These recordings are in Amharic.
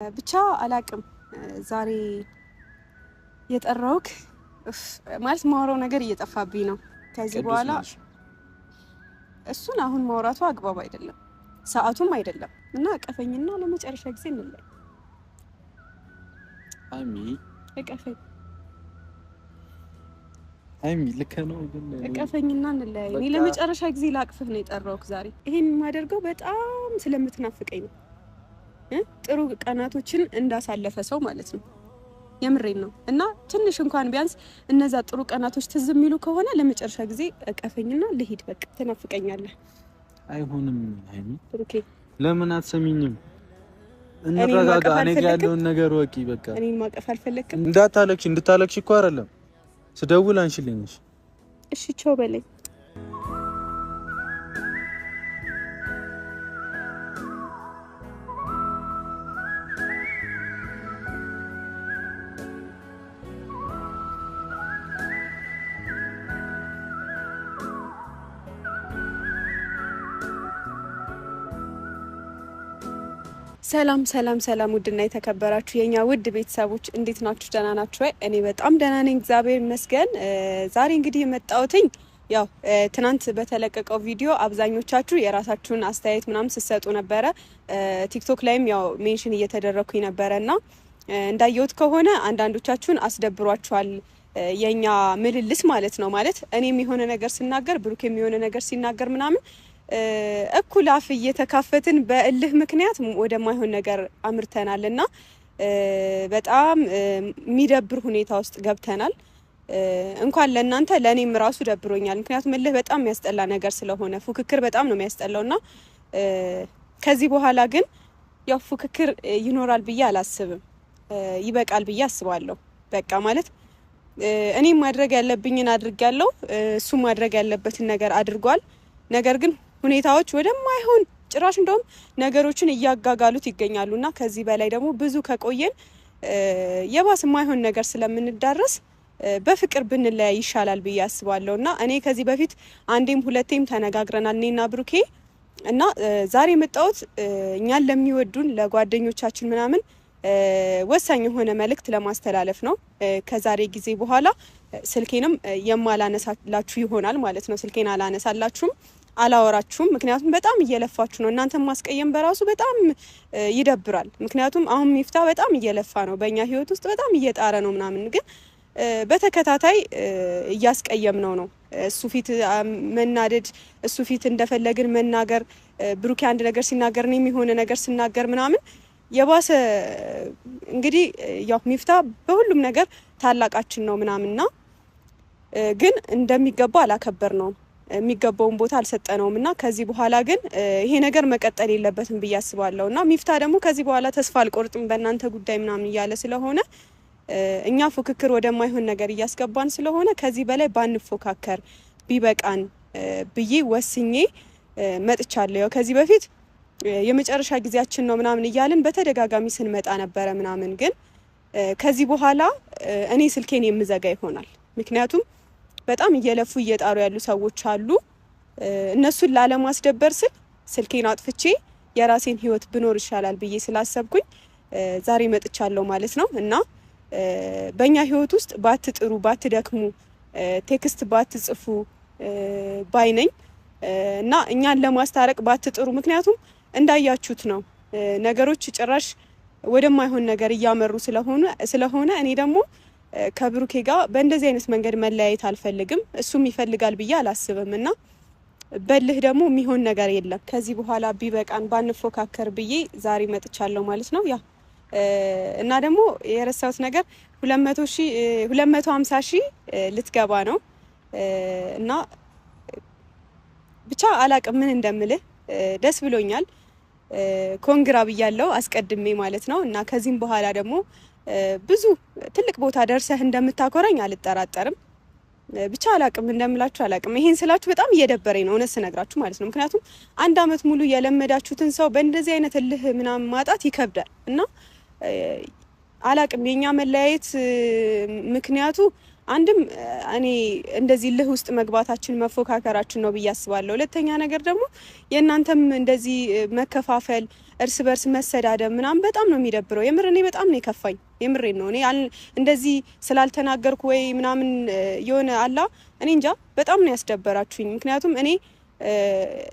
ብቻ አላቅም ዛሬ የጠራውክ ማለት ማውራው ነገር እየጠፋብኝ ነው። ከዚህ በኋላ እሱን አሁን ማውራቱ አግባብ አይደለም፣ ሰዓቱም አይደለም እና አቀፈኝና ለመጨረሻ ጊዜ እንለይ። አይሚ ልክ ነው ግን አቀፈኝና እንለይ። እኔ ለመጨረሻ ጊዜ ላቅፍህ ነው የጠራውክ ዛሬ። ይሄን የማደርገው በጣም ስለምትናፍቀኝ ነው። ጥሩ ቀናቶችን እንዳሳለፈ ሰው ማለት ነው። የምሬን ነው። እና ትንሽ እንኳን ቢያንስ እነዛ ጥሩ ቀናቶች ትዝ የሚሉ ከሆነ ለመጨረሻ ጊዜ አቀፈኝና ልሂድ። በቃ ትናፍቀኛለህ። አይሆንም አይሚ። ኦኬ ለምን አትሰሚኝም? እንረጋጋ። እኔ ጋር ያለውን ነገር ወቂ። በቃ እኔን ማቀፍ አልፈለክም? እንድታለቅሽ እኮ አይደለም ስደውል አንሽልኝ። እሺ ቻው በለኝ። ሰላም ሰላም ሰላም ውድና የተከበራችሁ የኛ ውድ ቤተሰቦች እንዴት ናችሁ? ደህና ናችሁ ወይ? እኔ በጣም ደህና ነኝ፣ እግዚአብሔር ይመስገን። ዛሬ እንግዲህ የመጣሁትኝ ያው ትናንት በተለቀቀው ቪዲዮ አብዛኞቻችሁ የራሳችሁን አስተያየት ምናምን ስትሰጡ ነበረ። ቲክቶክ ላይም ያው ሜንሽን እየተደረኩኝ ነበረና እንዳየሁት ከሆነ አንዳንዶቻችሁን አስደብሯችኋል የኛ ምልልስ ማለት ነው። ማለት እኔም የሆነ ነገር ስናገር ብሩክ የሆነ ነገር ሲናገር ምናምን እኩል አፍ እየተካፈትን በእልህ ምክንያት ወደማይሆን ነገር አምርተናልና በጣም የሚደብር ሁኔታ ውስጥ ገብተናል። እንኳን ለእናንተ ለእኔም ራሱ ደብሮኛል። ምክንያቱም እልህ በጣም የሚያስጠላ ነገር ስለሆነ ፉክክር በጣም ነው የሚያስጠላውና ከዚህ በኋላ ግን ያው ፉክክር ይኖራል ብዬ አላስብም። ይበቃል ብዬ አስባለሁ። በቃ ማለት እኔ ማድረግ ያለብኝን አድርጌያለሁ፣ እሱ ማድረግ ያለበትን ነገር አድርጓል። ነገር ግን ሁኔታዎች ወደማይሆን ጭራሽ እንደውም ነገሮችን እያጋጋሉት ይገኛሉና ከዚህ በላይ ደግሞ ብዙ ከቆየን የባስ የማይሆን ነገር ስለምንዳረስ በፍቅር ብንለያይ ይሻላል ብዬ አስባለሁና እኔ ከዚህ በፊት አንዴም ሁለቴም ተነጋግረናል እኔና ብሩኬ እና ዛሬ የመጣሁት እኛን ለሚወዱን ለጓደኞቻችን ምናምን ወሳኝ የሆነ መልእክት ለማስተላለፍ ነው። ከዛሬ ጊዜ በኋላ ስልኬንም የማላነሳላችሁ ይሆናል ማለት ነው። ስልኬን አላነሳላችሁም፣ አላወራችሁም። ምክንያቱም በጣም እየለፋችሁ ነው። እናንተን ማስቀየም በራሱ በጣም ይደብራል። ምክንያቱም አሁን ሚፍታ በጣም እየለፋ ነው፣ በእኛ ህይወት ውስጥ በጣም እየጣረ ነው ምናምን፣ ግን በተከታታይ እያስቀየም ነው። እሱ ፊት መናደድ፣ እሱ ፊት እንደፈለግን መናገር፣ ብሩኬ አንድ ነገር ሲናገር እኔም የሆነ ነገር ስናገር ምናምን የባሰ እንግዲህ ያው ሚፍታ በሁሉም ነገር ታላቃችን ነው ምናምንና ግን እንደሚገባ አላከበር ነው፣ የሚገባውን ቦታ አልሰጠነውም እና ከዚህ በኋላ ግን ይሄ ነገር መቀጠል የለበትም ብዬ አስባለሁና ሚፍታ ደግሞ ከዚህ በኋላ ተስፋ አልቆርጥም በእናንተ ጉዳይ ምናምን እያለ ስለሆነ እኛ ፉክክር ወደማይሆን ነገር እያስገባን ስለሆነ ከዚህ በላይ ባንፎካከር ቢበቃን ብዬ ወስኜ መጥቻለሁ። ያው ከዚህ በፊት የመጨረሻ ጊዜያችን ነው ምናምን እያልን በተደጋጋሚ ስንመጣ ነበረ ምናምን፣ ግን ከዚህ በኋላ እኔ ስልኬን የምዘጋ ይሆናል። ምክንያቱም በጣም እየለፉ እየጣሩ ያሉ ሰዎች አሉ። እነሱን ላለማስደበር ስል ስልኬን አጥፍቼ የራሴን ህይወት ብኖር ይሻላል ብዬ ስላሰብኩኝ ዛሬ መጥቻለሁ ማለት ነው። እና በእኛ ህይወት ውስጥ ባትጥሩ፣ ባትደክሙ፣ ቴክስት ባትጽፉ ባይነኝ እና እኛን ለማስታረቅ ባትጥሩ። ምክንያቱም እንዳያችሁት ነው ነገሮች ጭራሽ ወደማይሆን ነገር እያመሩ ስለሆነ እኔ ደግሞ ከብሩኬ ጋር በእንደዚህ አይነት መንገድ መለያየት አልፈልግም፣ እሱም ይፈልጋል ብዬ አላስብም እና በልህ ደግሞ የሚሆን ነገር የለም። ከዚህ በኋላ ቢበቃን ባንፎካከር ብዬ ዛሬ መጥቻለሁ ማለት ነው። ያ እና ደግሞ የረሳሁት ነገር 250,000 ልትገባ ነው እና ብቻ አላቅም ምን እንደምልህ። ደስ ብሎኛል፣ ኮንግራ ብያለሁ አስቀድሜ ማለት ነው። እና ከዚህም በኋላ ደግሞ ብዙ ትልቅ ቦታ ደርሰህ እንደምታኮረኝ አልጠራጠርም። ብቻ አላቅም እንደምላችሁ አላቅም። ይሄን ስላችሁ በጣም እየደበረኝ ነው እውነት ስነግራችሁ ማለት ነው። ምክንያቱም አንድ አመት ሙሉ የለመዳችሁትን ሰው በእንደዚህ አይነት እልህ ምናምን ማጣት ይከብዳል እና አላቅም። የኛ መለያየት ምክንያቱ አንድም እኔ እንደዚህ ልህ ውስጥ መግባታችን መፎካከራችን ነው ብዬ አስባለሁ። ሁለተኛ ነገር ደግሞ የእናንተም እንደዚህ መከፋፈል እርስ በርስ መሰዳደብ ምናምን በጣም ነው የሚደብረው። የምር እኔ በጣም ነው የከፋኝ። የምሬን ነው። እኔ እንደዚህ ስላልተናገርኩ ወይ ምናምን የሆነ አላ እኔ እንጃ በጣም ነው ያስደበራችሁኝ። ምክንያቱም እኔ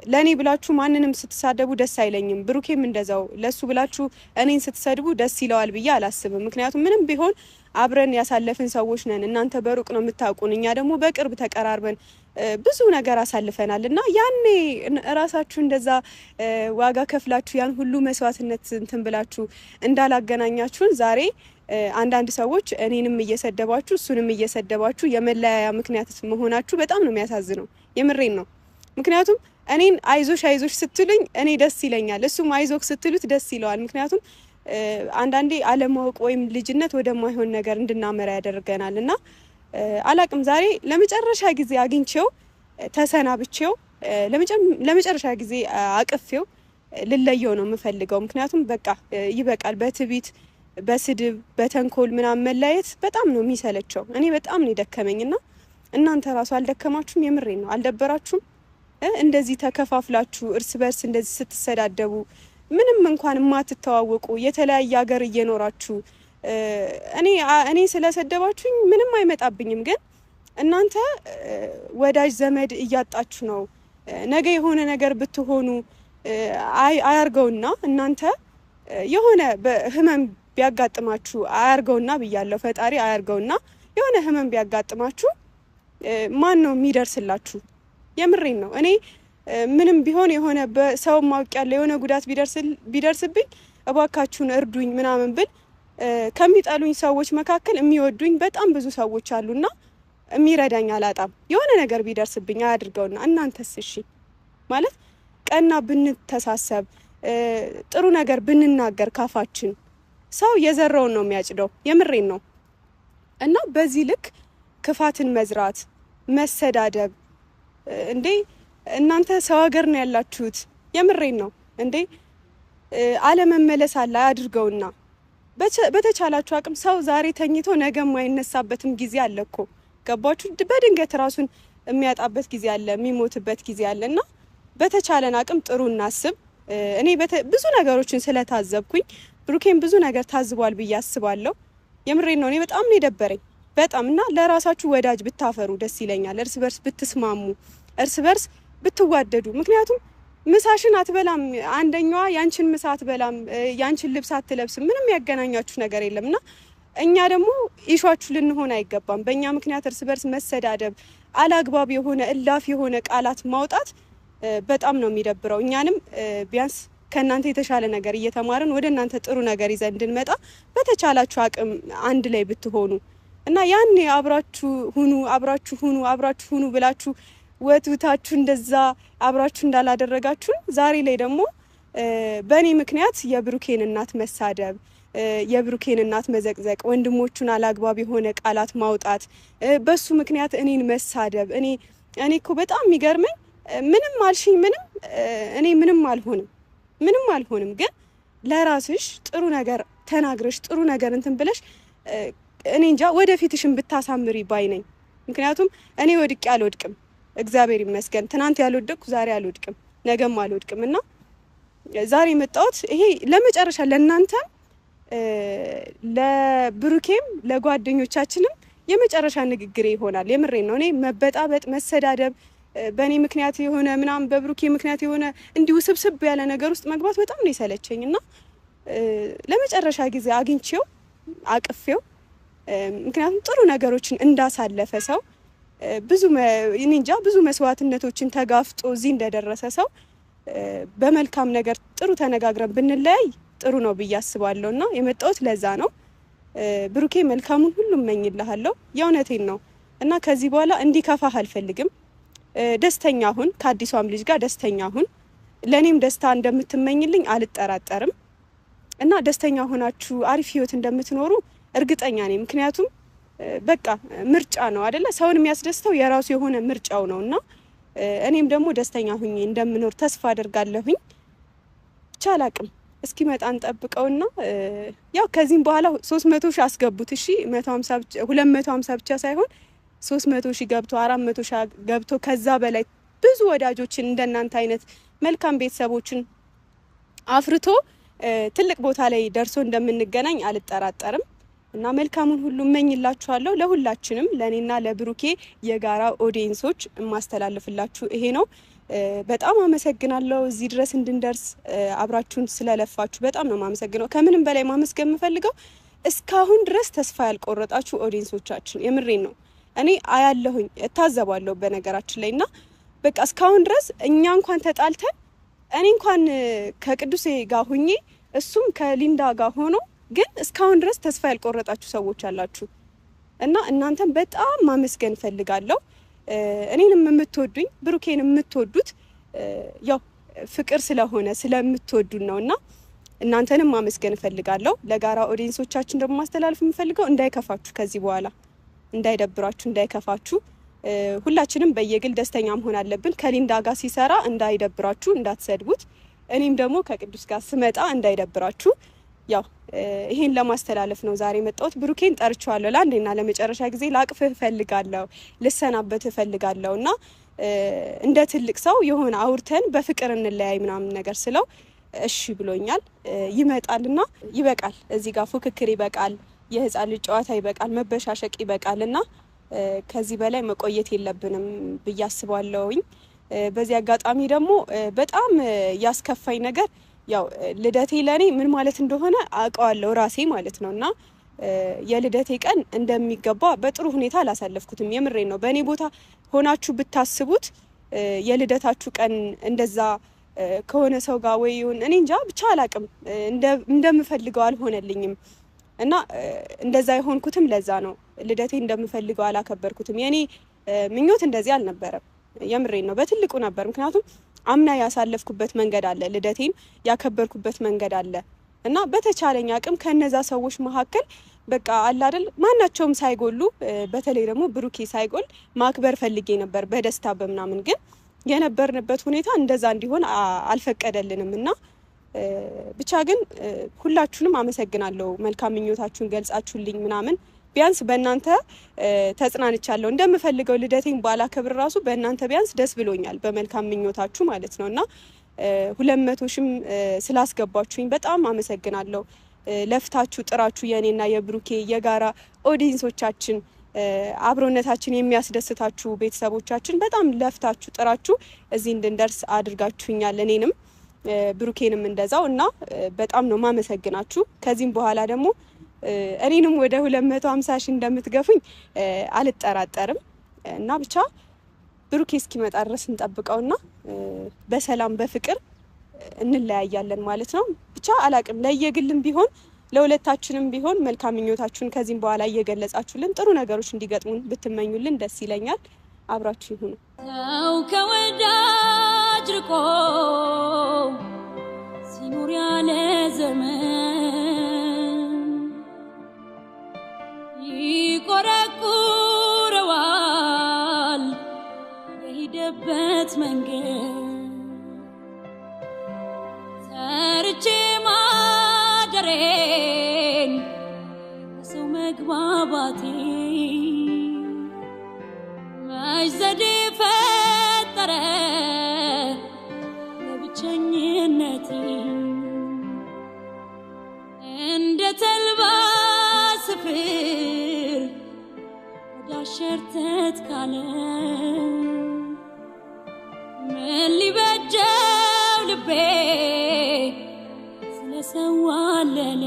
ለኔ ብላችሁ ማንንም ስትሳደቡ ደስ አይለኝም። ብሩኬም እንደዛው ለሱ ብላችሁ እኔን ስትሰድቡ ደስ ይለዋል ብዬ አላስብም። ምክንያቱም ምንም ቢሆን አብረን ያሳለፍን ሰዎች ነን። እናንተ በሩቅ ነው የምታውቁን፣ እኛ ደግሞ በቅርብ ተቀራርበን ብዙ ነገር አሳልፈናል እና ያኔ እራሳችሁ እንደዛ ዋጋ ከፍላችሁ ያን ሁሉ መስዋዕትነት እንትን ብላችሁ እንዳላገናኛችሁን ዛሬ አንዳንድ ሰዎች እኔንም እየሰደባችሁ እሱንም እየሰደባችሁ የመለያያ ምክንያት መሆናችሁ በጣም ነው የሚያሳዝነው። የምሬን ነው። ምክንያቱም እኔን አይዞሽ አይዞሽ ስትሉኝ እኔ ደስ ይለኛል፣ እሱም አይዞክ ስትሉት ደስ ይለዋል። ምክንያቱም አንዳንዴ አለማወቅ ወይም ልጅነት ወደማይሆን ነገር እንድናመራ ያደርገናል እና አላቅም ዛሬ ለመጨረሻ ጊዜ አግኝቼው ተሰናብቼው ለመጨረሻ ጊዜ አቅፌው ልለየው ነው የምፈልገው። ምክንያቱም በቃ ይበቃል። በትቢት በስድብ በተንኮል ምናምን መለያየት በጣም ነው የሚሰለቸው። እኔ በጣም ነው የደከመኝና እናንተ ራሱ አልደከማችሁም? የምሬን ነው። አልደበራችሁም? እንደዚህ ተከፋፍላችሁ እርስ በርስ እንደዚህ ስትሰዳደቡ ምንም እንኳን የማትተዋወቁ የተለያየ ሀገር እየኖራችሁ እኔ ስለሰደባችሁኝ ምንም አይመጣብኝም። ግን እናንተ ወዳጅ ዘመድ እያጣችሁ ነው። ነገ የሆነ ነገር ብትሆኑ አያርገውና እናንተ የሆነ በህመም ቢያጋጥማችሁ አያርገውና ብያለሁ። ፈጣሪ አያርገውና የሆነ ህመም ቢያጋጥማችሁ ማን ነው የሚደርስላችሁ? የምሬን ነው። እኔ ምንም ቢሆን የሆነ በሰው ማውቅ ያለ የሆነ ጉዳት ቢደርስብኝ እባካችሁን እርዱኝ ምናምን ብል ከሚጠሉኝ ሰዎች መካከል የሚወዱኝ በጣም ብዙ ሰዎች አሉና የሚረዳኝ አላጣም። የሆነ ነገር ቢደርስብኝ አያድርገውና እናንተስ? እሺ ማለት ቀና ብንተሳሰብ ጥሩ ነገር ብንናገር ካፋችን ሰው የዘራውን ነው የሚያጭደው። የምሬን ነው። እና በዚህ ልክ ክፋትን መዝራት መሰዳደብ እንዴ! እናንተ ሰው ሀገር ነው ያላችሁት። የምሬን ነው እንዴ! አለመመለስ አለ አያድርገውና በተቻላችሁ አቅም ሰው ዛሬ ተኝቶ ነገ የማይነሳበትም ጊዜ አለ እኮ ገባችሁ? በድንገት ራሱን የሚያጣበት ጊዜ አለ፣ የሚሞትበት ጊዜ አለና በተቻለን አቅም ጥሩ እናስብ። እኔ ብዙ ነገሮችን ስለታዘብኩኝ ብሩኬን ብዙ ነገር ታዝቧል ብዬ አስባለሁ። የምሬን ነው። እኔ በጣም ነው የደበረኝ በጣም እና ለራሳችሁ ወዳጅ ብታፈሩ ደስ ይለኛል። እርስ በርስ ብትስማሙ፣ እርስ በርስ ብትዋደዱ። ምክንያቱም ምሳሽን አትበላም አንደኛዋ፣ ያንቺን ምሳ አትበላም፣ ያንቺን ልብስ አትለብስም። ምንም ያገናኛችሁ ነገር የለምና እኛ ደግሞ ኢሿችሁ ልንሆን አይገባም። በእኛ ምክንያት እርስ በርስ መሰዳደብ፣ አላግባብ የሆነ እላፍ የሆነ ቃላት ማውጣት በጣም ነው የሚደብረው። እኛንም ቢያንስ ከእናንተ የተሻለ ነገር እየተማርን ወደ እናንተ ጥሩ ነገር ይዘን እንድንመጣ በተቻላችሁ አቅም አንድ ላይ ብትሆኑ እና ያኔ አብራችሁ ሁኑ ብላችሁ ወትውታችሁ እንደዛ አብራችሁ እንዳላደረጋችሁን ዛሬ ላይ ደግሞ በእኔ ምክንያት የብሩኬን እናት መሳደብ፣ የብሩኬን እናት መዘቅዘቅ፣ ወንድሞቹን አላግባብ የሆነ ቃላት ማውጣት፣ በሱ ምክንያት እኔን መሳደብ። እኔ እኮ በጣም የሚገርመኝ ምንም አልሽኝ እኔ ምንም አልሆንም። ግን ለራስሽ ጥሩ ነገር ተናግረሽ ጥሩ ነገር እንትን ብለሽ እኔ እንጃ ወደፊትሽን ብታሳምሪ ባይ ነኝ። ምክንያቱም እኔ ወድቄ አልወድቅም፣ እግዚአብሔር ይመስገን። ትናንት ያልወደቅኩ ዛሬ አልወድቅም፣ ነገም አልወድቅም እና ዛሬ የመጣሁት ይሄ ለመጨረሻ ለእናንተም ለብሩኬም ለጓደኞቻችንም የመጨረሻ ንግግሬ ይሆናል። የምሬን ነው። እኔ መበጣበጥ መሰዳደብ በእኔ ምክንያት የሆነ ምናምን በብሩኬ ምክንያት የሆነ እንዲሁ ስብስብ ያለ ነገር ውስጥ መግባት በጣም ነው የሰለቸኝ እና ለመጨረሻ ጊዜ አግኝቼው አቅፌው ምክንያቱም ጥሩ ነገሮችን እንዳሳለፈ ሰው ብዙ መስዋዕትነቶችን ተጋፍጦ እዚህ እንደደረሰ ሰው በመልካም ነገር ጥሩ ተነጋግረን ብንለያይ ጥሩ ነው ብዬ አስባለሁ እና የመጣሁት ለዛ ነው። ብሩኬ መልካሙን ሁሉ እመኝልሃለሁ፣ የእውነቴን ነው እና ከዚህ በኋላ እንዲከፋህ አልፈልግም። ደስተኛ ሁን፣ ከአዲሷም ልጅ ጋር ደስተኛ ሁን። ለኔም ደስታ እንደምትመኝልኝ አልጠራጠርም እና ደስተኛ ሆናችሁ አሪፍ ህይወት እንደምትኖሩ እርግጠኛ ነኝ። ምክንያቱም በቃ ምርጫ ነው አይደለ? ሰውን የሚያስደስተው የራሱ የሆነ ምርጫው ነውና እኔም ደግሞ ደስተኛ ሁኜ እንደምኖር ተስፋ አደርጋለሁኝ። ብቻ አላቅም እስኪመጣ እንጠብቀውና ያው ከዚህም በኋላ 300 ሺህ አስገቡት። እሺ 250 ብቻ ሳይሆን 300,000 ገብቶ 400,000 ገብቶ ከዛ በላይ ብዙ ወዳጆችን እንደናንተ አይነት መልካም ቤተሰቦችን አፍርቶ ትልቅ ቦታ ላይ ደርሶ እንደምንገናኝ አልጠራጠርም እና መልካሙን ሁሉ እመኝላችኋለሁ። ለሁላችንም ለኔና ለብሩኬ የጋራ ኦዲየንሶች ማስተላለፍላችሁ ይሄ ነው። በጣም አመሰግናለሁ። እዚህ ድረስ እንድንደርስ አብራችሁን ስለለፋችሁ በጣም ነው ማመሰግነው። ከምንም በላይ ማመስገን የምፈልገው እስካሁን ድረስ ተስፋ ያልቆረጣችሁ ኦዲየንሶቻችን፣ የምሬን ነው። እኔ አያለሁኝ እታዘባለሁ በነገራችን ላይና በቃ እስካሁን ድረስ እኛ እንኳን ተጣልተን እኔ እንኳን ከቅዱሴ ጋር ሆኜ እሱም ከሊንዳ ጋር ሆኖ ግን እስካሁን ድረስ ተስፋ ያልቆረጣችሁ ሰዎች አላችሁ እና እናንተን በጣም ማመስገን ፈልጋለሁ። እኔንም የምትወዱኝ ብሩኬንም የምትወዱት ያው ፍቅር ስለሆነ ስለምትወዱን ነውና እናንተንም ማመስገን ፈልጋለሁ። ለጋራ ኦዲየንሶቻችን ደግሞ ማስተላለፍ የምፈልገው እንዳይከፋችሁ፣ ከዚህ በኋላ እንዳይደብራችሁ፣ እንዳይከፋችሁ ሁላችንም በየግል ደስተኛ መሆን አለብን። ከሊንዳ ጋር ሲሰራ እንዳይደብራችሁ፣ እንዳትሰድቡት። እኔም ደግሞ ከቅዱስ ጋር ስመጣ እንዳይደብራችሁ። ያው ይሄን ለማስተላለፍ ነው ዛሬ መጣሁት። ብሩኬን ጠርቻለሁ ለአንዴና ለመጨረሻ ጊዜ ላቅፍህ እፈልጋለሁ፣ ልሰናበትህ እፈልጋለሁ እና እንደ ትልቅ ሰው የሆነ አውርተን በፍቅር እንለያይ ምናምን ነገር ስለው እሺ ብሎኛል። ይመጣልና ይበቃል፣ እዚህ ጋር ፉክክር ይበቃል፣ የህፃን ልጅ ጨዋታ ይበቃል፣ መበሻሸቅ ይበቃልና ከዚህ በላይ መቆየት የለብንም ብዬ አስባለሁኝ። በዚህ አጋጣሚ ደግሞ በጣም ያስከፋኝ ነገር ያው ልደቴ ለኔ ምን ማለት እንደሆነ አውቀዋለሁ ራሴ ማለት ነውና የልደቴ ቀን እንደሚገባ በጥሩ ሁኔታ አላሳለፍኩትም። የምሬን ነው። በእኔ ቦታ ሆናችሁ ብታስቡት የልደታችሁ ቀን እንደዛ ከሆነ ሰው ጋር ወይ እኔ እንጃ ብቻ አላቅም እንደምፈልገው አልሆነልኝም እና እንደዛ የሆንኩትም ለዛ ነው። ልደቴ እንደምፈልገው አላከበርኩትም። የኔ ምኞት እንደዚህ አልነበረም። የምሬን ነው። በትልቁ ነበር። ምክንያቱም አምና ያሳለፍኩበት መንገድ አለ፣ ልደቴን ያከበርኩበት መንገድ አለ እና በተቻለኝ አቅም ከነዛ ሰዎች መካከል በቃ አለ አይደል ማናቸውም ሳይጎሉ በተለይ ደግሞ ብሩኬ ሳይጎል ማክበር ፈልጌ ነበር በደስታ በምናምን። ግን የነበርንበት ሁኔታ እንደዛ እንዲሆን አልፈቀደልንም እና ብቻ ግን ሁላችሁንም አመሰግናለሁ። መልካም ምኞታችሁን ገልጻችሁልኝ ምናምን ቢያንስ በእናንተ ተጽናንቻለሁ። እንደምፈልገው ልደቴን ባላከብር ራሱ በእናንተ ቢያንስ ደስ ብሎኛል፣ በመልካም ምኞታችሁ ማለት ነውና 200,000ም ስላስገባችሁኝ በጣም አመሰግናለሁ። ለፍታችሁ ጥራችሁ የኔና የብሩኬ የጋራ ኦዲየንሶቻችን አብሮነታችን የሚያስደስታችሁ ቤተሰቦቻችን በጣም ለፍታችሁ ጥራችሁ እዚህ እንድንደርስ አድርጋችሁኛል። እኔንም ብሩኬንም እንደዛው እና በጣም ነው ማመሰግናችሁ። ከዚህም በኋላ ደግሞ እኔንም ወደ 250,000 እንደምትገፉኝ አልጠራጠርም እና ብቻ ብሩኬ እስኪመጣ ድረስ እንጠብቀውና በሰላም በፍቅር እንለያያለን ማለት ነው። ብቻ አላቅም፣ ለየግልም ቢሆን ለሁለታችንም ቢሆን መልካም ምኞታችሁን ከዚህም በኋላ እየገለጻችሁልን ጥሩ ነገሮች እንዲገጥሙን ብትመኙልን ደስ ይለኛል። አብራችሁ ይሁኑ። ሰው ከወዳጅ ርቆ ሲኖር ያለ ዘመን ይቆረቁረዋል የሄደበት መንገድ። ሰርቼ ማደሬን ሰው መግባባቴ መች ዘዴ ፈጠረ ለብቸኝነቴ። እንደ ተልባ ስፍር ወዳሸርተት ካለ ምን ሊበጀው ልቤ ስለሰዋለለ።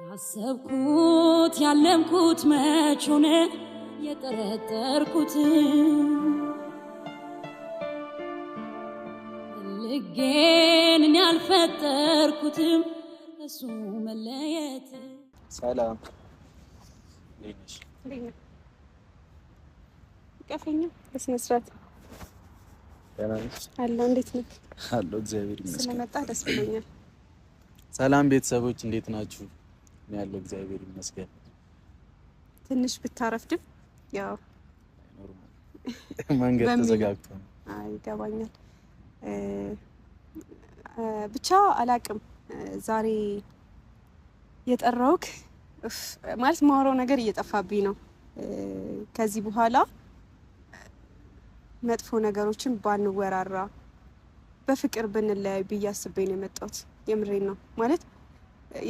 ያሰብኩት ያለምኩት መች ሆነ የጠረጠርኩት ልጌን ያልፈጠርኩትም እሱ መለየት። ሰላም ነሽ? ቀፈኛ በስነ ስርዓት አለው። እንዴት ነው? አለው እግዚአብሔር ይመስገን። ስለመጣ ደስ ብሎኛል። ሰላም ቤተሰቦች እንዴት ናችሁ? እኔ ያለው እግዚአብሔር ይመስገን። ትንሽ ብታረፍድም ያው ኖርማል መንገድ ተዘጋግቶ ነው። አይ ይገባኛል። ብቻ አላቅም ዛሬ የጠራውክ ማለት ማውራው ነገር እየጠፋብኝ ነው። ከዚህ በኋላ መጥፎ ነገሮችን ባንወራራ በፍቅር ብንለያይ ብዬ አስቤ ነው የመጣሁት። የምሬን ነው ማለት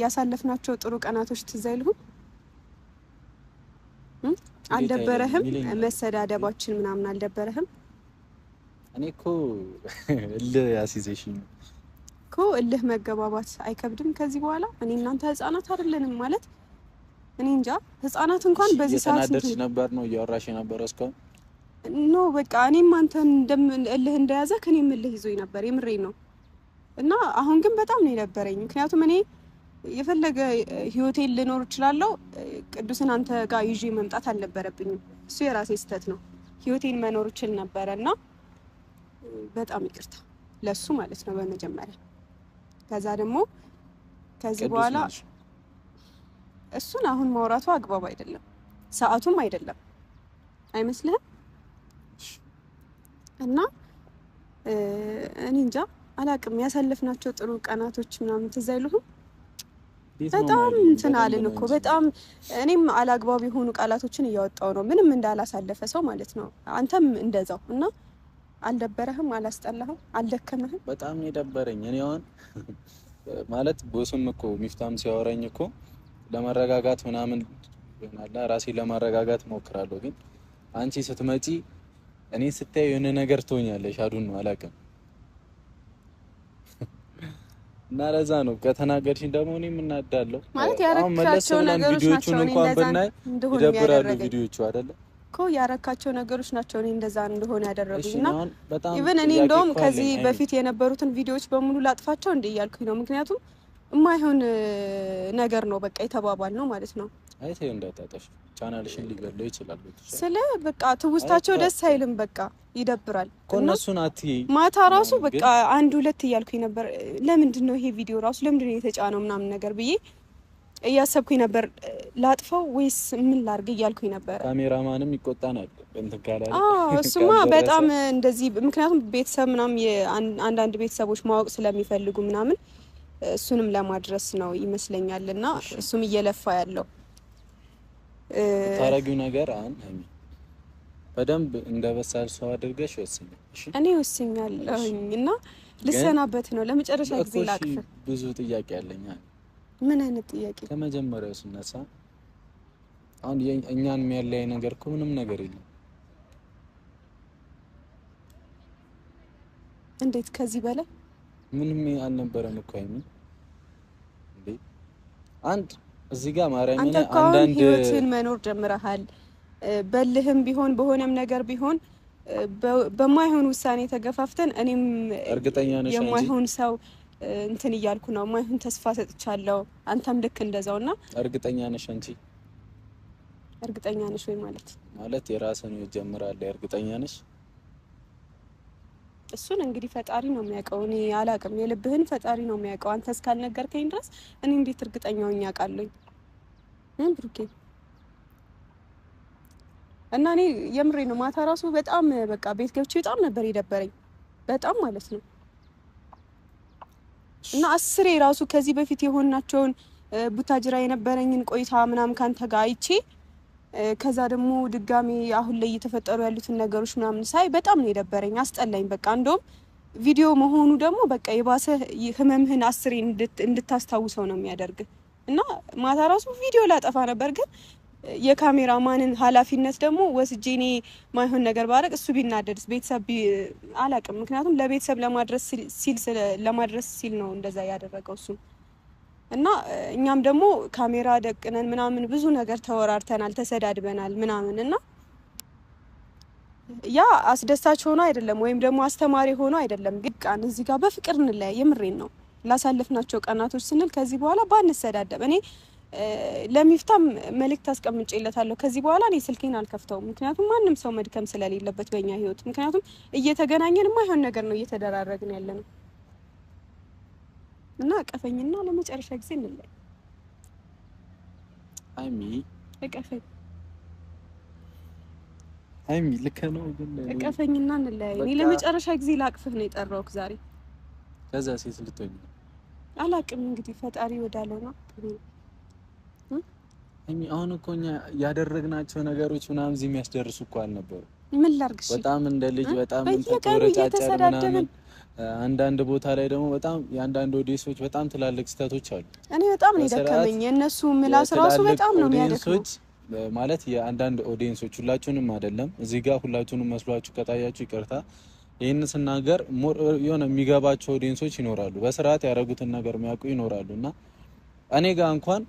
ያሳለፍናቸው ጥሩ ቀናቶች ትዝ አይልሁም? አልደበረህም? መሰዳደባችን ምናምን አልደበረህም? እኔ እኮ እልህ ያስይዘሽኝ እኮ እልህ መገባባት አይከብድም ከዚህ በኋላ? እኔ እናንተ ህፃናት አይደለንም ማለት እኔ እንጃ። ህፃናት እንኳን በዚህ ሰዓት እየተናደድሽ ነበር ነው እያወራሽ ነበር እስካሁን? ኖ በቃ እኔም አንተን እልህ እንደያዘ ከኔም እልህ ይዞኝ ነበር። የምሬን ነው። እና አሁን ግን በጣም ነው የደበረኝ። ምክንያቱም እኔ የፈለገ ህይወቴን ልኖር እችላለሁ፣ ቅዱስን አንተ ጋር ይዤ መምጣት አልነበረብኝም። እሱ የራሴ ስህተት ነው። ህይወቴን መኖር እችል ነበረ እና በጣም ይቅርታ ለሱ ማለት ነው በመጀመሪያ። ከዛ ደግሞ ከዚህ በኋላ እሱን አሁን ማውራቱ አግባብ አይደለም፣ ሰዓቱም አይደለም። አይመስልህም? እና እኔ እንጃ አላቅም። ያሳለፍናቸው ጥሩ ቀናቶች ምናምን ትዝ አይሉህም? በጣም እንትን አልን እኮ በጣም እኔም አላግባብ የሆኑ ቃላቶችን እያወጣው ነው ምንም እንዳላሳለፈ ሰው ማለት ነው። አንተም እንደዛው። እና አልደበረህም? አላስጠላህም? አልደከመህም? በጣም የደበረኝ እኔ አሁን ማለት ቦስም እኮ ሚፍታም ሲያወራኝ እኮ ለማረጋጋት ምናምን ይሆናል ራሴ ለማረጋጋት ሞክራለሁ። ግን አንቺ ስትመጪ እኔ ስታይ የሆነ ነገር ትሆኛለሽ። አዱን ነው አላውቅም። እና ለዛ ነው ከተናገርሽኝ ደግሞ እኔም እናዳለሁ ማለት ያረካቸው ነገሮች ናቸው። እኔ እንደዛ እንደሆነ ይደብራሉ ቪዲዮቹ አይደለ እኮ ያረካቸው ነገሮች ናቸው እኔ እንደዛ እንደሆነ ያደረጉኝና ኢቭን እኔ እንደውም ከዚህ በፊት የነበሩትን ቪዲዮዎች በሙሉ ላጥፋቸው እንደ እያልኩኝ ነው። ምክንያቱም የማይሆን ነገር ነው በቃ የተባባል ነው ማለት ነው። አይተው እንዳታጠሽ ቻናልሽን ሊገለው ይችላል። ስለ በቃ ትውስታቸው ደስ አይልም። በቃ ይደብራል። ኮነሱን አትይ ማታ ራሱ በቃ አንድ ሁለት እያልኩኝ ነበር። ለምንድን ነው ይሄ ቪዲዮ ራሱ ለምንድን ነው የተጫነው ምናምን ነገር ብዬ እያሰብኩኝ ነበር። ላጥፋው ወይስ ምን ላርግ እያልኩኝ ነበር። ካሜራማንም ይቆጣናል እንትን ካላለ። እሱማ በጣም እንደዚህ ምክንያቱም ቤተሰብ ምናምን አንዳንድ ቤተሰቦች ማወቅ ስለሚፈልጉ ምናምን እሱንም ለማድረስ ነው ይመስለኛልና እሱም እየለፋ ያለው ታረጊው ነገር አሁን በደንብ እንደበሳል ሰው አድርገሽ ወስኝ። እሺ እኔ ወስኛለሁኝ እና ልሰናበት ነው ለመጨረሻ ጊዜ ላቅፍ። ብዙ ጥያቄ አለኝ። ምን አይነት ጥያቄ? ከመጀመሪያው ስነሳ አሁን እኛን የሚያለያይ ነገር እኮ ምንም ነገር የለም። እንዴት ከዚህ በላይ ምንም አልነበረም እኮ አይደል እንዴ? አንድ እዚህ ጋር ማርያም እና አንዳንድ ህይወትን መኖር ጀምረሃል። በልህም ቢሆን በሆነም ነገር ቢሆን በማይሆን ውሳኔ ተገፋፍተን እኔም እርግጠኛ ነሽ የማይሆን ሰው እንትን እያልኩ ነው። ማይሆን ተስፋ ሰጥቻለሁ። አንተም ልክ እንደዛውና እርግጠኛ ነሽ አንቺ? እርግጠኛ ነሽ ወይ ማለት የራስን ይጀምራል። እርግጠኛ ነሽ? እሱን እንግዲህ ፈጣሪ ነው የሚያውቀው። እኔ አላውቅም። የልብህን ፈጣሪ ነው የሚያውቀው። አንተ እስካልነገርከኝ ድረስ እኔ እንዴት እርግጠኛ ሆኜ አውቃለሁ? ብሩኬ እና እኔ የምሬ ነው። ማታ ራሱ በጣም በቃ ቤት ገብቼ በጣም ነበር የደበረኝ በጣም ማለት ነው። እና አስሬ ራሱ ከዚህ በፊት የሆናቸውን ቡታጅራ የነበረኝን ቆይታ ምናምን ካንተ ጋር አይቼ ከዛ ደግሞ ድጋሜ አሁን ላይ እየተፈጠሩ ያሉትን ነገሮች ምናምን ሳይ በጣም ነው የደበረኝ፣ አስጠላኝ። በቃ እንደውም ቪዲዮ መሆኑ ደግሞ በቃ የባሰ ህመምህን አስሬ እንድታስታውሰው ነው የሚያደርግ። እና ማታ ራሱ ቪዲዮ ላጠፋ ነበር፣ ግን የካሜራ ማንን ኃላፊነት ደግሞ ወስጄ እኔ ማይሆን ነገር ባረግ እሱ ቢናደድስ ቤተሰብ አላቅም። ምክንያቱም ለቤተሰብ ለማድረስ ሲል ነው እንደዛ ያደረገው እሱ። እና እኛም ደግሞ ካሜራ ደቅነን ምናምን ብዙ ነገር ተወራርተናል፣ ተሰዳድበናል ምናምን። እና ያ አስደሳች ሆኖ አይደለም ወይም ደግሞ አስተማሪ ሆኖ አይደለም፣ ግን ቃን እዚህ ጋር በፍቅር እንለያይ። የምሬን ነው። ላሳለፍናቸው ቀናቶች ስንል ከዚህ በኋላ ባንሰዳደብ። እኔ ለሚፍታም መልእክት አስቀምጬለታለሁ። ከዚህ በኋላ እኔ ስልኬን አልከፍተውም፣ ምክንያቱም ማንም ሰው መድከም ስለሌለበት በእኛ ህይወት። ምክንያቱም እየተገናኘን የማይሆን ነገር ነው እየተደራረግን ያለ ነው። እና ቀፈኝና ለመጨረሻ ጊዜ እንለያይ። አይሚ እቀፈኝ። አይሚ ልክ ነው ግን እቀፈኝና እንለያይ። እኔ ለመጨረሻ ጊዜ ላቅፍህ ነው የጠራሁት ዛሬ። ከዛ ሴት ልትሆኝ አላቅም እንግዲህ ፈጣሪ ወዳለው ነው። አሁን እኮ እኛ ያደረግናቸው ነገሮች ምናምን እዚህ የሚያስደርሱ እኮ አልነበሩ። ምን ላድርግሽ? በጣም እንደ ልጅ በጣም ተወረጫጨን ምናምን። አንዳንድ ቦታ ላይ ደግሞ በጣም የአንዳንድ ኦዲየንሶች በጣም ትላልቅ ስህተቶች አሉ። እኔ በጣም ነው የደከመኝ። የእነሱ ምላስ ራሱ በጣም ነው የሚያደክመው። ማለት የአንዳንድ ኦዲየንሶች ሁላችሁንም አይደለም፣ እዚህ ጋር ሁላችሁንም መስሏችሁ ከታያችሁ ይቅርታ። ይህን ስናገር የሆነ የሚገባቸው ኦዲየንሶች ይኖራሉ፣ በስርዓት ያደረጉትን ነገር የሚያውቁ ይኖራሉ። እና እኔ ጋር እንኳን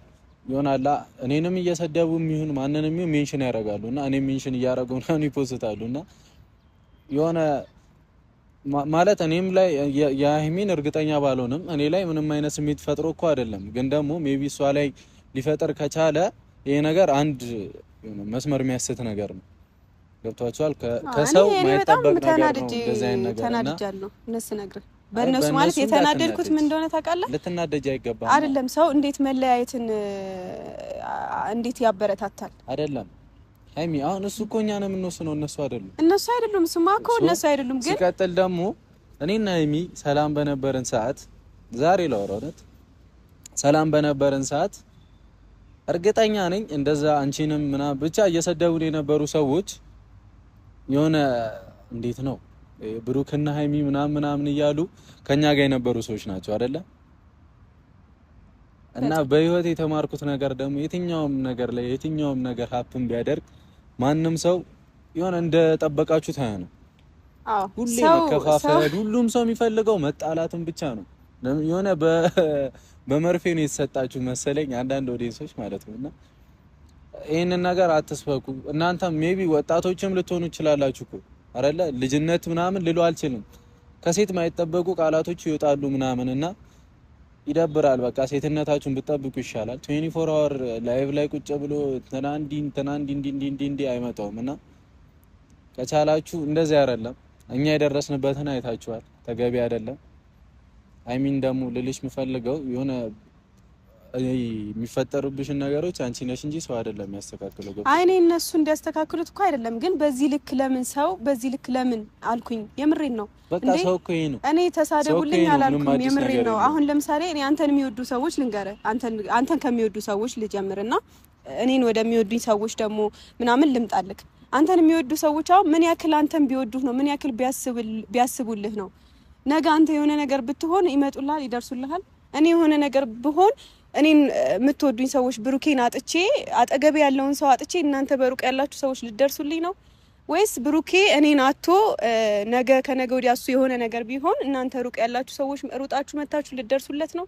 ይሆናላ እኔንም እየሰደቡ የሚሆን ማንንም ይሁን ሜንሽን ያደርጋሉ እና እኔ ሜንሽን እያደረጉ ምናምን ይፖስታሉ እና የሆነ ማለት እኔም ላይ የሀይሚን እርግጠኛ ባልሆንም እኔ ላይ ምንም አይነት ስሜት ፈጥሮ እኮ አይደለም፣ ግን ደግሞ ሜቢ እሷ ላይ ሊፈጠር ከቻለ ይሄ ነገር አንድ መስመር የሚያስት ነገር ነው። ገብቷቸዋል። ከሰው ማይጠበቅ ነገር ነው እንደዚህ አይነት ነገር እና ተናድጃለሁ። እነሱ ነግረህ በእነሱ ማለት የተናደድኩት ምን እንደሆነ ታውቃለህ? ልትናደጅ አይገባም። አይደለም ሰው እንዴት መለያየትን እንዴት ያበረታታል? አይደለም ሃይሚ፣ አሁን እሱ እኮ እኛ ነው የምንወስነው፣ እነሱ አይደሉም። እነሱ አይደሉም፣ እሱማ እኮ እነሱ አይደሉም። ግን ሲቀጥል ደግሞ እኔና ሃይሚ ሰላም በነበረን ሰዓት ዛሬ ለወራውነት ሰላም በነበረን ሰዓት እርግጠኛ ነኝ እንደዛ አንቺንም ምናምን ብቻ እየሰደቡን የነበሩ ሰዎች የሆነ እንዴት ነው ብሩክና ሃይሚ ምናምን እያሉ ከኛ ጋር የነበሩ ሰዎች ናቸው አይደለ? እና በህይወት የተማርኩት ነገር ደግሞ የትኛውም ነገር ሀፕን ቢያደርግ ማንም ሰው የሆነ እንደጠበቃችሁ ታያ ነው። ሁሌ መከፋፈል፣ ሁሉም ሰው የሚፈልገው መጣላትን ብቻ ነው። የሆነ በመርፌ ነው የተሰጣችሁ መሰለኝ አንዳንድ ኦዲየንሶች ማለት ነውና ይሄንን ነገር አትስበኩ። እናንተ ሜቢ ወጣቶችም ልትሆኑ ይችላላችሁ እኮ አይደለ? ልጅነት ምናምን ልሉ አልችልም። ከሴት ማይጠበቁ ቃላቶች ይወጣሉ ምናምንና ይደብራል። በቃ ሴትነታችሁን ብትጠብቁ ይሻላል። 24 አወር ላይቭ ላይ ቁጭ ብሎ ተናንዲ አይመጣውም እና ከቻላችሁ እንደዚህ አይደለም። እኛ የደረስንበትን አይታችኋል። ተገቢ አይደለም። አይሚን ደግሞ ልልሽ የምፈልገው የሆነ የሚፈጠሩብሽን ነገሮች አንቺ ነሽ እንጂ ሰው አይደለም የሚያስተካክለው። አይኔ እነሱ እንዲያስተካክሉት እኮ አይደለም፣ ግን በዚህ ልክ ለምን አልኩኝ። የምሬን ነው። በቃ ሰው እኮ ይሄ ነው። እኔ ተሳደቡልኝ አላልኩም፣ የምሬን ነው። አሁን ለምሳሌ እኔ አንተን የሚወዱ ሰዎች ልንገርህ፣ አንተን ከሚወዱ ሰዎች ልጀምርና እኔን ወደሚወዱኝ ሰዎች ደግሞ ምናምን ልምጣልክ። አንተን የሚወዱ ሰዎች አሁን ምን ያክል አንተን ቢወዱህ ነው? ምን ያክል ቢያስቡልህ ነው? ነገ አንተ የሆነ ነገር ብትሆን ይመጡልሃል፣ ይደርሱልሃል። እኔ የሆነ ነገር ብሆን እኔን የምትወዱኝ ሰዎች ብሩኬን አጥቼ አጠገብ ያለውን ሰው አጥቼ እናንተ በሩቅ ያላችሁ ሰዎች ልደርሱልኝ ነው ወይስ ብሩኬ እኔን አጥቶ ነገ ከነገ ወዲያ እሱ የሆነ ነገር ቢሆን እናንተ ሩቅ ያላችሁ ሰዎች ሩጣችሁ መታችሁ ልደርሱለት ነው?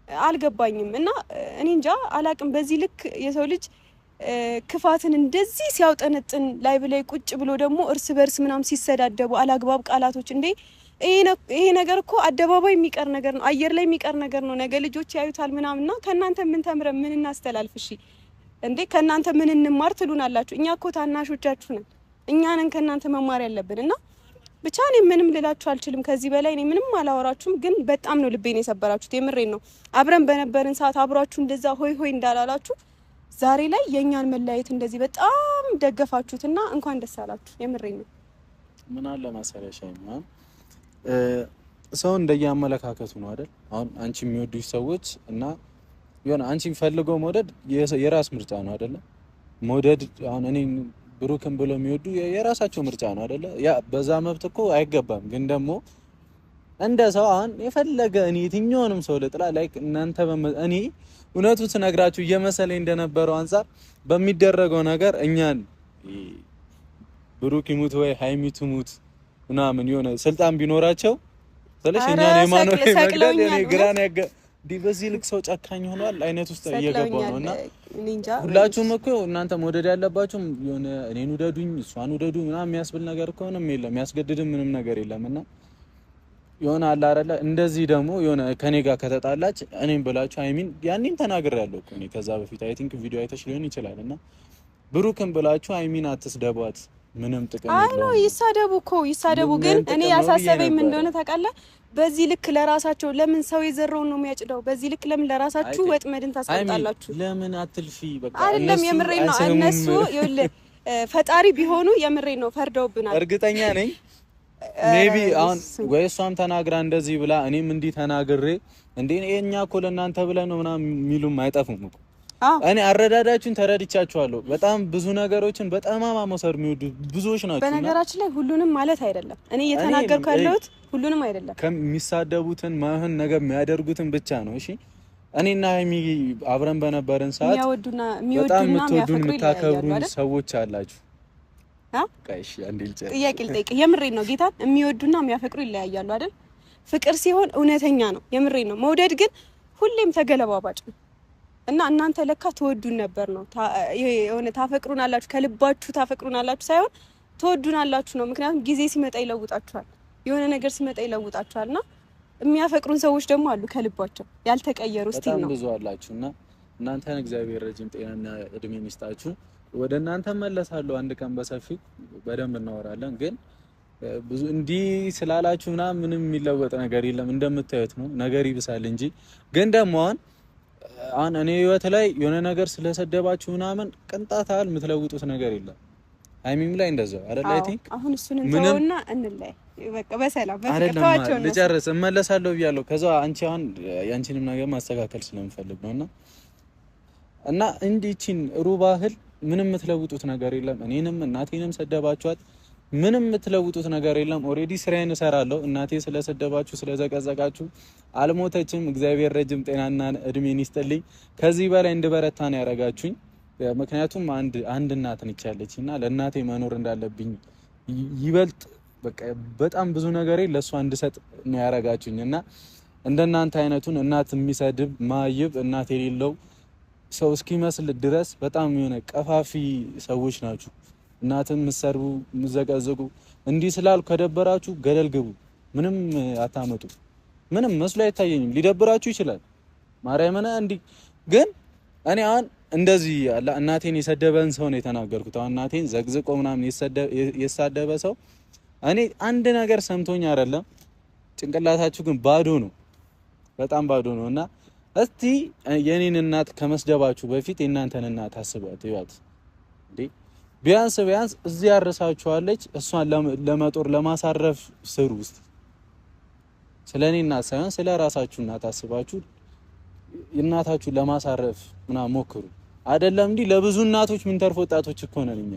አልገባኝም። እና እኔ እንጃ አላቅም። በዚህ ልክ የሰው ልጅ ክፋትን እንደዚህ ሲያውጠነጥን ላይ ብላይ ቁጭ ብሎ ደግሞ እርስ በርስ ምናምን ሲሰዳደቡ አላግባብ ቃላቶች እንዴ! ይሄ ነገር እኮ አደባባይ የሚቀር ነገር ነው፣ አየር ላይ የሚቀር ነገር ነው። ነገ ልጆች ያዩታል ምናምንና ከናንተ ምን ተምረን ምን እናስተላልፍ? እሺ እንዴ ከናንተ ምን እንማር ትሉናላችሁ? እኛ እኮ ታናሾቻችሁ ነን፣ እኛ ነን ከናንተ መማር ያለብን። እና ብቻ እኔ ምንም ልላችሁ አልችልም ከዚህ በላይ እኔ ምንም አላወራችሁም። ግን በጣም ነው ልቤን የሰበራችሁት፣ የምሬን ነው። አብረን በነበርን ሰዓት አብራችሁ እንደዛ ሆይ ሆይ እንዳላላችሁ ዛሬ ላይ የኛን መለያየት እንደዚህ በጣም ደገፋችሁትና እንኳን ደስ አላችሁ፣ የምሬን ነው። ምን አለ ማሰሪያሽ ሰው እንደያመለካከቱ ነው አይደል? አሁን አንቺ የሚወዱሽ ሰዎች እና የሆነ አንቺ ፈልገው መውደድ የራስ ምርጫ ነው አይደለ? መውደድ አሁን እኔ ብሩክን ብሎ የሚወዱ የራሳቸው ምርጫ ነው አይደለ? ያ በዛ መብት እኮ አይገባም። ግን ደግሞ እንደ ሰው አሁን የፈለገ እኔ የትኛውንም ሰው ልጥላ ላይክ እናንተ እኔ እውነቱን ስነግራችሁ እየመሰለኝ እንደነበረው አንፃር በሚደረገው ነገር እኛን ብሩክ ይሙት ወይ ሃይሚ ትሙት ምናምን የሆነ ስልጣን ቢኖራቸው ስለሽ እኛን የማኖር መግደል የኔ ግራን ያገ በዚህ ልክ ሰው ጨካኝ ሆኗል አይነት ውስጥ እየገባው ነውና ሁላችሁም እኮ እናንተ መውደድ ያለባችሁ የሆነ እኔን ውደዱኝ እሷን ውደዱ ምናምን የሚያስብል ነገር እኮ ምንም የለም፣ የሚያስገድድም ምንም ነገር የለምና የሆነ አለ አይደለ? እንደዚህ ደግሞ የሆነ ከኔ ጋር ከተጣላች እኔም ብላችሁ አይሚን ያንንም ተናግሬያለሁ እኮ እኔ ከዛ በፊት አይ ቲንክ ቪዲዮ አይተሽ ሊሆን ይችላልና ብሩክን ብላችሁ አይሚን አትስደቧት፣ ምንም ጥቅም የለውም። አይ ነው ይሳደቡ። ግን እኔ ያሳሰበኝ ምን እንደሆነ ታውቃለህ? በዚህ ልክ ለራሳቸው ለምን ሰው የዘራውን ነው የሚያጭደው? በዚህ ልክ ለምን ለራሳችሁ ወጥመድን ታስቀምጣላችሁ? ለምን አትልፊ? በቃ አይደለም የምሬን ነው። እነሱ ይኸውልህ ፈጣሪ ቢሆኑ የምሬን ነው ፈርደውብናል። እርግጠኛ ነኝ ሜቢ አሁን ወይ እሷም ተናግራ እንደዚህ ብላ እኔም እንዲህ ተናግሬ እንዴ እኛ እኮ ለእናንተ ብለን ነው ምናምን የሚሉም አይጠፉም እኮ እኔ አረዳዳችሁን ተረድቻችኋለሁ። በጣም ብዙ ነገሮችን በጣም መውሰድ የሚወዱ ብዙዎች ናቸው። በነገራችን ላይ ሁሉንም ማለት አይደለም እኔ እየተናገርኩ ያለሁት ሁሉንም አይደለም። ከሚሳደቡትን ማህን ነገር የሚያደርጉትን ብቻ ነው። እሺ እኔና ሀይሚ አብረን በነበረን ሰዓት በጣም የምትወዱን የምታከብሩን ሰዎች አላችሁ። ቀይሽ አንዴ ልጨርስ ጥያቄ ልጠይቅ። የምሬን ነው ጌታን የሚወዱና የሚያፈቅሩ ይለያያሉ አይደል? ፍቅር ሲሆን እውነተኛ ነው። የምሬን ነው። መውደድ ግን ሁሌም ተገለባባጭ ነው። እና እናንተ ለካ ትወዱን ነበር ነው የሆነ ታፈቅሩናላችሁ፣ ከልባችሁ ታፈቅሩናላችሁ ሳይሆን ትወዱናላችሁ ነው። ምክንያቱም ጊዜ ሲመጣ ይለውጣችኋል፣ የሆነ ነገር ሲመጣ ይለውጣችኋልና የሚያፈቅሩን ሰዎች ደግሞ አሉ ከልባቸው ያልተቀየሩ ስቲል ነው። በጣም ብዙ አላችሁና እናንተን እግዚአብሔር ረጅም ጤናና እድሜ ይስጣችሁ። ወደ እናንተ መለሳለሁ አንድ ቀን በሰፊው በደንብ እናወራለን። ግን ብዙ እንዲህ ስላላችሁና ምንም የሚለወጥ ነገር የለም። እንደምታዩት ነው ነገር ይብሳል እንጂ ግን ደግሞ አሁን እኔ ህይወት ላይ የሆነ ነገር ስለሰደባችሁ ምናምን ቅንጣት ያህል የምትለውጡት ነገር የለም። ሀይሚም ላይ እንደዛው አይደል? አይ ቲንክ አሁን እሱን እንተውና እንለይ በቃ በሰላም በፍቅርታቸው ነው። ልጨርስ እመለሳለሁ ብያለሁ። ከዛ አንቺ አሁን ያንቺንም ነገር ማስተካከል ስለምፈልግ ነውና እና እንዲቺን ሩባህል ምንም የምትለውጡት ነገር የለም። እኔንም እናቴንም ሰደባችኋት ምንም የምትለውጡት ነገር የለም። ኦሬዲ ስራዬን እሰራለሁ። እናቴ ስለሰደባችሁ ስለዘቀዘቃችሁ አልሞተችም። እግዚአብሔር ረጅም ጤናና እድሜን ይስጥልኝ። ከዚህ በላይ እንድበረታ ነው ያረጋችሁኝ። ምክንያቱም አንድ እናት ነች ያለችና ለእናቴ መኖር እንዳለብኝ ይበልጥ በቃ በጣም ብዙ ነገር ለሷ እንድሰጥ ነው ያረጋችሁኝና እንደናንተ አይነቱን እናት የሚሰድብ ማይብ እናት የሌለው ሰው እስኪመስል ድረስ በጣም የሆነ ቀፋፊ ሰዎች ናችሁ። እናትን ምሰርቡ ምዘቀዘቁ እንዲህ ስላል ከደበራችሁ ገደል ግቡ። ምንም አታመጡ። ምንም መስሎ አይታየኝም። ሊደብራችሁ ይችላል ማርያምን እንዲህ ግን እኔ አሁን እንደዚህ እናቴን የሰደበን ሰው ነው የተናገርኩት። አሁን እናቴን ዘግዝቆ ምናምን የሳደበ ሰው እኔ አንድ ነገር ሰምቶኝ አይደለም። ጭንቅላታችሁ ግን ባዶ ነው፣ በጣም ባዶ ነውና እስቲ የኔን እናት ከመስደባችሁ በፊት የእናንተን እናት አስቧት ይዋት እንዴ። ቢያንስ እዚህ ያርሳችኋለች። እሷን ለመጦር ለማሳረፍ ስሩ ውስጥ ስለኔ እናት ሳይሆን ስለ ራሳችሁ እናት አስባችሁ እናታችሁ ለማሳረፍ ምናምን ሞክሩ። አይደለም እንዴ ለብዙ እናቶች ምን ተርፎ ወጣቶች እኮ ነን እኛ።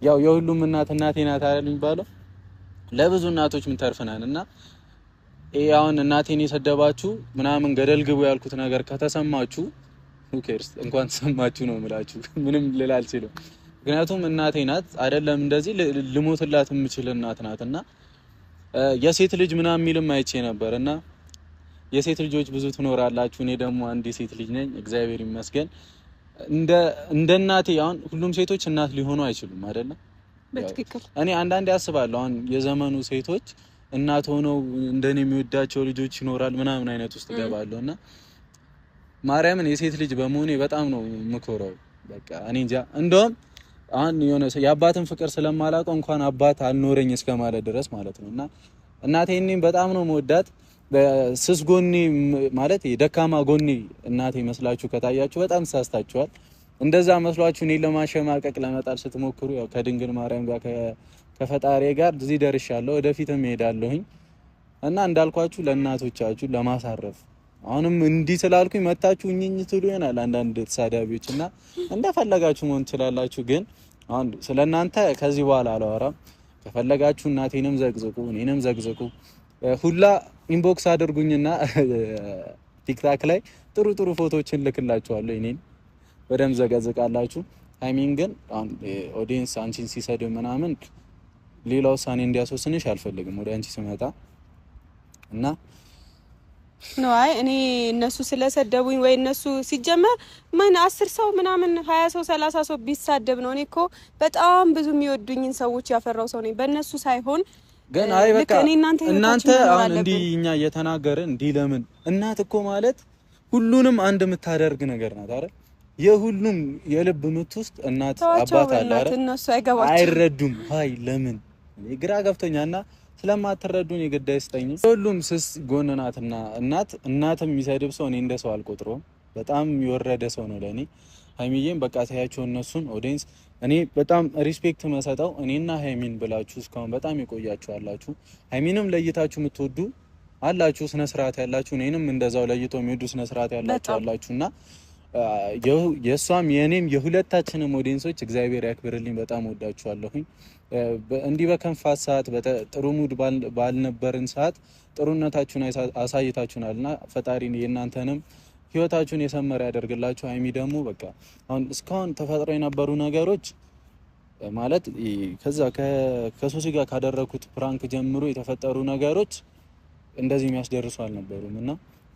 ያው የሁሉም እናቴ ናት አይደል የሚባለው። ለብዙ እናቶች ምን ተርፈናልና አሁን እናቴን የሰደባችሁ ምናምን ገደል ግቡ ያልኩት ነገር ከተሰማችሁ ኡኬርስ እንኳን ተሰማችሁ ነው የምላችሁ። ምንም ልል አልችልም። ምክንያቱም እናቴ ናት አይደለም እንደዚህ ልሞትላት የምችል እናት ናትና የሴት ልጅ ምናምን የሚልም አይቼ ነበርና የሴት ልጆች ብዙ ትኖራላችሁ። እኔ ደግሞ አንድ የሴት ልጅ ነኝ እግዚአብሔር ይመስገን። እንደ እናቴ አሁን ሁሉም ሴቶች እናት ሊሆኑ አይችሉም አይደለ? በትክክል እኔ አንዳንዴ አስባለሁ አሁን የዘመኑ ሴቶች እናት ሆነው እንደኔ የሚወዳቸው ልጆች ይኖራል ምናምን አይነት ውስጥ ገባለሁና ማርያምን የሴት ልጅ በመሆኔ በጣም ነው የምኮራው። በቃ እኔ እንጃ እንደውም አሁን የሆነ የአባትን ፍቅር ስለማላውቀው እንኳን አባት አልኖረኝ እስከማለት ድረስ ማለት ነውና እናቴን በጣም ነው መወዳት። ስስ ጎኔ ማለት የደካማ ጎኔ እናቴ መስላችሁ ከታያችሁ በጣም ተሳስታችኋል። እንደዛ መስሏችሁ እኔን ለማሸማቀቅ ለመጣል ስትሞክሩ ያው ከድንግል ማርያም ጋር ከፈጣሪ ጋር እዚህ ደርሻለሁ፣ ወደፊትም እሄዳለሁኝ እና እንዳልኳችሁ ለእናቶቻችሁ ለማሳረፍ አሁንም እንዲህ ስላልኩኝ መታችሁ እኝኝ ትሉ ይሆናል አንዳንድ ተሳዳቢዎች እና እንደፈለጋችሁ መሆን ትችላላችሁ። ግን አሁን ስለናንተ ከዚህ በኋላ አላወራም። ከፈለጋችሁ እናቴንም ዘግዝቁ እኔንም ዘግዝቁ ሁላ ኢንቦክስ አድርጉኝና ቲክታክ ላይ ጥሩ ፎቶዎችን ልክላችኋለሁ። እኔን በደም ዘገዝቃላችሁ። ሃይሚን ግን ኦዲየንስ አንቺን ሲሰድብ ምናምን ሌላ ውሳኔ እንዲያስወስንሽ አልፈልግም ወደ አንቺ ስመጣ እና ነው። አይ እኔ እነሱ ስለሰደቡኝ ወይ እነሱ ሲጀመር ምን 10 ሰው ምናምን 20 ሰው 30 ሰው ቢሳደብ ነው። እኔ እኮ በጣም ብዙ የሚወዱኝን ሰዎች ያፈራው ሰው ነኝ በእነሱ ሳይሆን ግን አይ በቃ እናንተ አሁን እንዲህ እኛ እየተናገርን እንዲህ ለምን እናት እኮ ማለት ሁሉንም አንድ የምታደርግ ነገር ናት አይደል? የሁሉም የልብ ምት ውስጥ እናት አባት አለ አይደል? እነሱ አይገባቸው አይረዱም። አይ ለምን ግራ ገብቶኛልና ስለማትረዱኝ የግዳይ ስጠኝ። ሁሉም ስስ ጎን ናትና እናትም የሚሰድብ ሰው እኔ እንደ ሰው አልቆጥረውም። በጣም የወረደ ሰው ነው ለኔ። ሃይሚዬም በቃ ታያቸው እነሱን ኦዲየንስ እኔ በጣም ሪስፔክት መሰጠው እኔና ሃይሚን ብላችሁ እስካሁን በጣም የቆያችሁ አላችሁ። ሃይሚንም ለይታችሁ የምትወዱ አላችሁ፣ ስነ ስርዓት ያላችሁ። እኔንም እንደዛው ለይቶ የሚወዱ ስነ ስርዓት ያላችሁ አላችሁና የሷም የኔም የሁለታችንም ኦዲየንሶች እግዚአብሔር ያክብርልኝ። በጣም ወዳችኋለሁኝ። እንዲህ በከንፋት ሰዓት ጥሩ ሙድ ባልነበርን ሰዓት ጥሩነታችሁን አሳይታችሁናልና ፈጣሪ የእናንተንም ህይወታችሁን የሰመረ ያደርግላችሁ። ሀይሚ ደግሞ በቃ አሁን እስካሁን ተፈጥሮ የነበሩ ነገሮች ማለት ከዛ ከሶሲ ጋር ካደረኩት ፕራንክ ጀምሮ የተፈጠሩ ነገሮች እንደዚህ የሚያስደርሱ አልነበሩም እና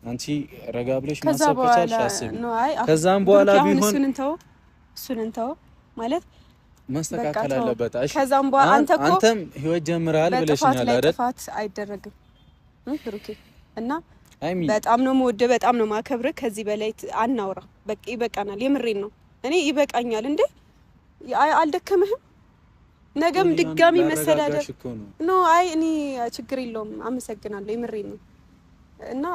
አንቺ ረጋ ብለሽ ማሰብ ከቻልሽ አስቢ። ከዛም በኋላ ቢሆን እሱን እንተው ማለት ማስተካከል አለበት። እሺ ከዛም በኋላ አንተም ህይወት ጀምረሃል ብለሽኛል አይደል? ጥፋት አይደረግም ብሩኬ እና በጣም ነው የምወደው፣ በጣም ነው የማከብርህ። ከዚህ በላይ አናውራ። በቃ ይበቃናል። የምሬን ነው። እኔ ይበቃኛል። እንዴ አልደከምህም? ነገም ድጋሚ መሰዳደር ነው። አይ እኔ ችግር የለውም። አመሰግናለሁ። የምሬን ነው እና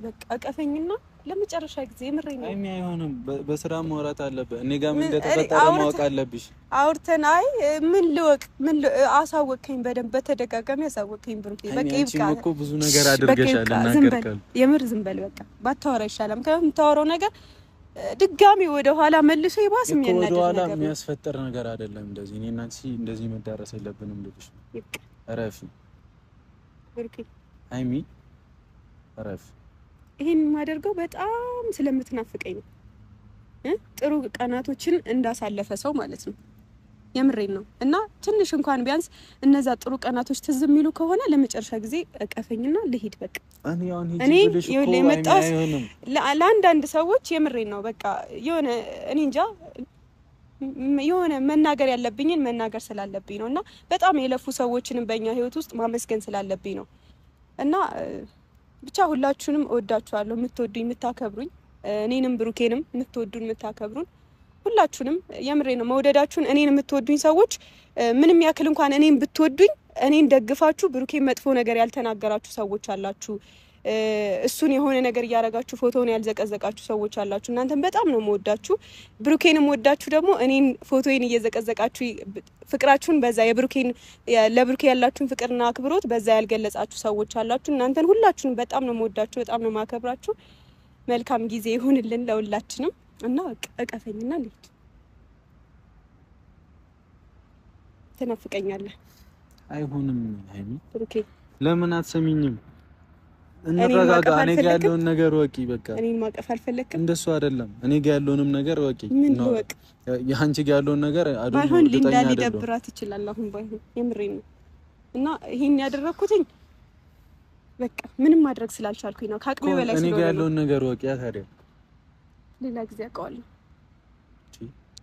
በቃ አቀፈኝና ለመጨረሻ ጊዜ የምሬን ነው። አይ አይሆንም። በስራ ማውራት አለበት። እኔ ጋር ምን እንደተፈጠረ ማወቅ አለብሽ። አውርተን አይ ምን ልወቅ አሳወቅከኝ፣ በደንብ በተደጋጋሚ አሳወቅከኝ ብሩኬ። በቃ ይብቃ እኮ ብዙ ነገር አድርገሻል። እናገርካል። የምር ዝም በል በቃ። ባታወራ ይሻላል። ከምታወራው ነገር ድጋሚ ወደ ኋላ መልሶ ይባስ የሚያናድድ ነገር ወደ ኋላ የሚያስፈጥር ነገር አይደለም። እንደዚህ እኔና አንቺ እንደዚህ መዳረስ የለብንም ልልሽ ነው። እረፊ ብሩኬ። ሀይሚ እረፊ። ይሄን የማደርገው በጣም ስለምትናፍቀኝ ነው። ጥሩ ቀናቶችን እንዳሳለፈ ሰው ማለት ነው። የምሬን ነው እና ትንሽ እንኳን ቢያንስ እነዛ ጥሩ ቀናቶች ትዝ የሚሉ ከሆነ ለመጨረሻ ጊዜ እቀፈኝና ልሂድ በቃ። እኔ የመጣሁት ለአንዳንድ ሰዎች የምሬን ነው በቃ የሆነ እኔ እንጃ የሆነ መናገር ያለብኝን መናገር ስላለብኝ ነው እና በጣም የለፉ ሰዎችንም በእኛ ህይወት ውስጥ ማመስገን ስላለብኝ ነው እና ብቻ ሁላችሁንም እወዳችኋለሁ። የምትወዱኝ የምታከብሩኝ፣ እኔንም ብሩኬንም የምትወዱን የምታከብሩን ሁላችሁንም የምሬ ነው። መውደዳችሁን እኔን የምትወዱኝ ሰዎች ምንም ያክል እንኳን እኔን ብትወዱኝ እኔን ደግፋችሁ ብሩኬን መጥፎ ነገር ያልተናገራችሁ ሰዎች አላችሁ። እሱን የሆነ ነገር እያረጋችሁ ፎቶውን ያልዘቀዘቃችሁ ሰዎች አላችሁ። እናንተም በጣም ነው የምወዳችሁ። ብሩኬንም ወዳችሁ ደግሞ እኔን ፎቶዬን እየዘቀዘቃችሁ ፍቅራችሁን በዛ የብሩኬን ለብሩኬ ያላችሁን ፍቅርና አክብሮት በዛ ያልገለጻችሁ ሰዎች አላችሁ። እናንተን ሁላችሁንም በጣም ነው የምወዳችሁ፣ በጣም ነው የማከብራችሁ። መልካም ጊዜ ይሁንልን ለሁላችንም እና እቀፈኝና ልሂድ። ትናፍቀኛለህ። አይሆንም ሀይሚ ብሩኬ ለምን አትሰሚኝም? እንረጋጋ። እኔ ጋር ያለውን ነገር ወቂ በቃ። እኔን ማቀፍ አልፈለክም? እንደሱ አይደለም። እኔ ጋር ያለውንም ነገር ወቂ። ምን ወቅ? ያንቺ ጋር ያለውን ነገር ባይሆን ሊንዳ ሊደብራት ይችላል። አሁን ባይሆን የምሬን ነው እና ይሄን ያደረኩትኝ በቃ ምንም ማድረግ ስላልቻልኩኝ ነው። ከአቅሜ በላይ ስለሆነ እኔ ጋር ያለውን ነገር ወቂ። ታዲያ ሌላ ጊዜ አውቀዋለሁ።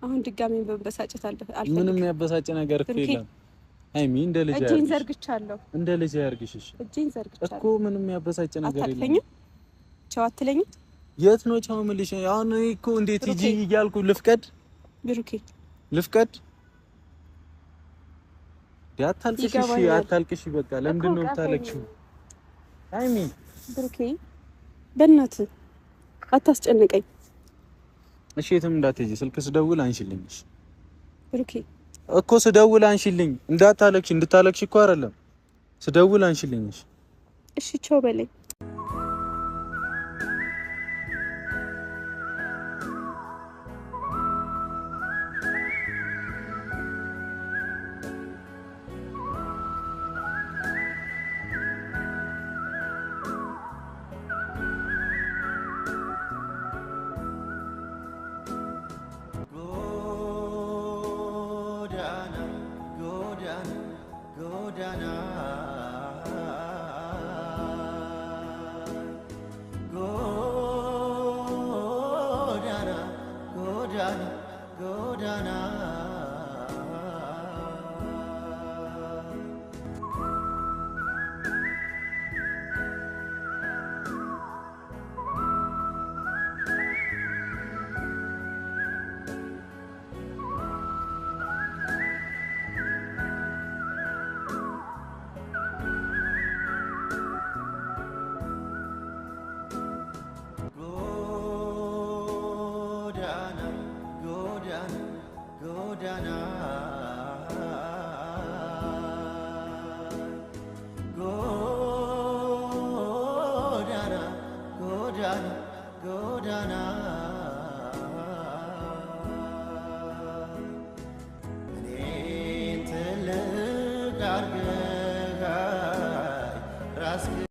አሁን ድጋሜ በበሳጨት አልፈልግም። ምንም ያበሳጭ ነገር እኮ የለም ሀይሚ። እንደ ልጅ ያርግሽ። እጄን ዘርግቻለሁ። እንደ ልጅ ያርግሽ። እሺ እጄን ዘርግቻለሁ እኮ ምንም ያበሳጭ ነገር የለም። አታልፈኝም? ቻው አትለኝም? የት ነው ቻው የምልሽ? አሁን እኔ እኮ እንዴት ሂጂ እያልኩ ልፍቀድ? ብሩኬ ልፍቀድ? አታልቅሽ። እሺ አታልቅሽ። በቃ ለምንድን ነው የምታለቅሽው ሀይሚ? ብሩኬ በእናትህ አታስጨንቀኝ። እሺ የትም እንዳትሄጂ። ስልክ ስደውል አንሺልኝ። እሺ ብሩኬ እኮ ስደውል አንሺልኝ። እንዳታለቅሽ። እንድታለቅሽ እኮ አይደለም ስደውል አንሺልኝ። እሺ ቻው በለኝ። Godana,